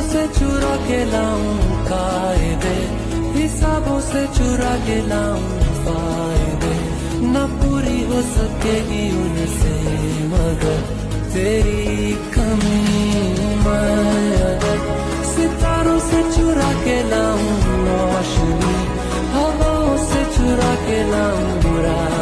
से चुरा के लाऊं कायदे, हिसाबों से चुरा के लाऊं फायदे। न पूरी हो सकेगी उनसे मगर तेरी कमी मैं, सितारों से चुरा के लाऊं रोशनी, हवाओं से चुरा के लाऊं बुरा।